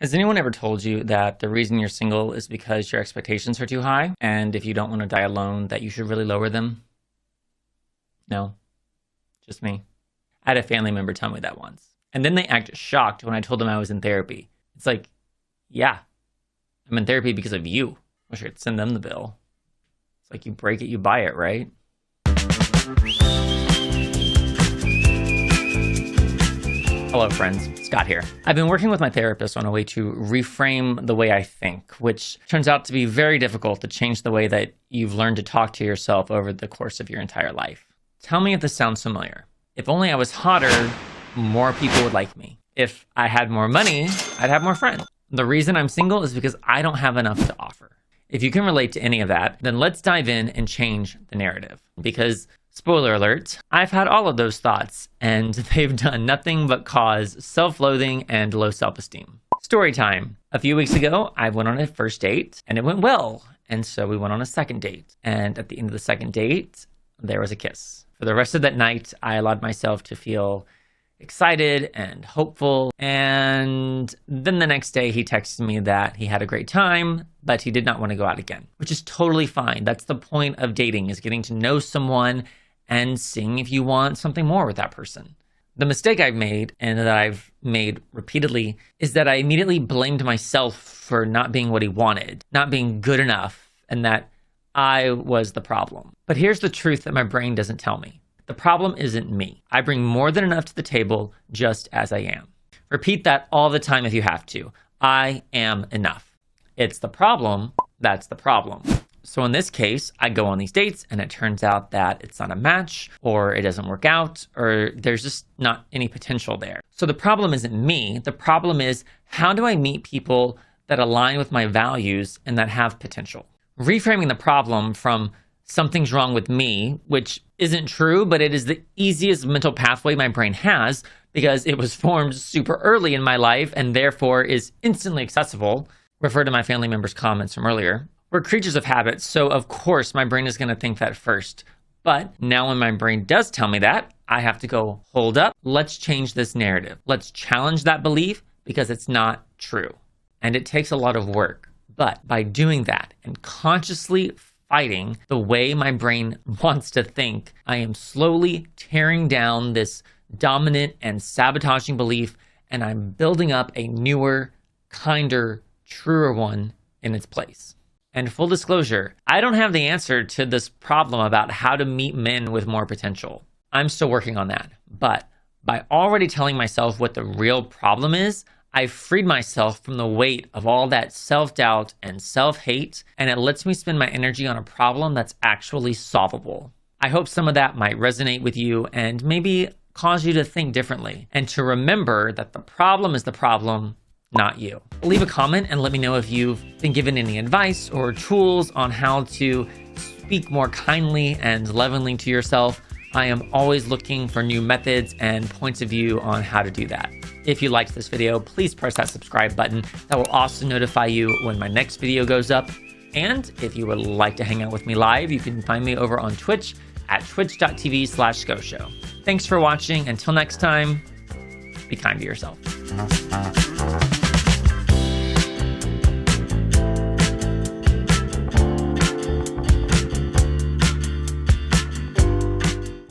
Has anyone ever told you that the reason you're single is because your expectations are too high, and if you don't want to die alone, that you should really lower them? No, just me. I had a family member tell me that once. And then they acted shocked when I told them I was in therapy. It's like, yeah, I'm in therapy because of you. Wish I could send them the bill. It's like you break it, you buy it, right? Hello friends, Scott here. I've been working with my therapist on a way to reframe the way I think, which turns out to be very difficult to change the way that you've learned to talk to yourself over the course of your entire life. Tell me if this sounds familiar. If only I was hotter, more people would like me. If I had more money, I'd have more friends. The reason I'm single is because I don't have enough to offer. If you can relate to any of that, then let's dive in and change the narrative. Because, spoiler alert, I've had all of those thoughts, and they've done nothing but cause self-loathing and low self-esteem. Story time. A few weeks ago, I went on a first date, and it went well. And so we went on a second date. And at the end of the second date, there was a kiss. For the rest of that night, I allowed myself to feel excited and hopeful. And then the next day he texted me that he had a great time, but he did not want to go out again, which is totally fine. That's the point of dating, is getting to know someone and seeing if you want something more with that person. The mistake I've made, and that I've made repeatedly, is that I immediately blamed myself for not being what he wanted, not being good enough, and that I was the problem. But here's the truth that my brain doesn't tell me. The problem isn't me. I bring more than enough to the table just as I am. Repeat that all the time if you have to. I am enough. It's the problem that's the problem. So in this case, I go on these dates and it turns out that it's not a match, or it doesn't work out, or there's just not any potential there. So the problem isn't me. The problem is, how do I meet people that align with my values and that have potential? Reframing the problem from something's wrong with me, which isn't true, but it is the easiest mental pathway my brain has because it was formed super early in my life and therefore is instantly accessible. Refer to my family members' comments from earlier. We're creatures of habit, so of course my brain is going to think that first. But now when my brain does tell me that, I have to go, hold up, let's change this narrative. Let's challenge that belief because it's not true. And it takes a lot of work. But by doing that and consciously fighting the way my brain wants to think, I am slowly tearing down this dominant and sabotaging belief, and I'm building up a newer, kinder, truer one in its place. And full disclosure, I don't have the answer to this problem about how to meet men with more potential. I'm still working on that. But by already telling myself what the real problem is, I've freed myself from the weight of all that self-doubt and self-hate, and it lets me spend my energy on a problem that's actually solvable. I hope some of that might resonate with you and maybe cause you to think differently, and to remember that the problem is the problem, not you. Leave a comment and let me know if you've been given any advice or tools on how to speak more kindly and lovingly to yourself. I am always looking for new methods and points of view on how to do that. If you liked this video, please press that subscribe button. That will also notify you when my next video goes up. And if you would like to hang out with me live, you can find me over on Twitch at twitch.tv/ScoShow. Thanks for watching. Until next time, be kind to yourself.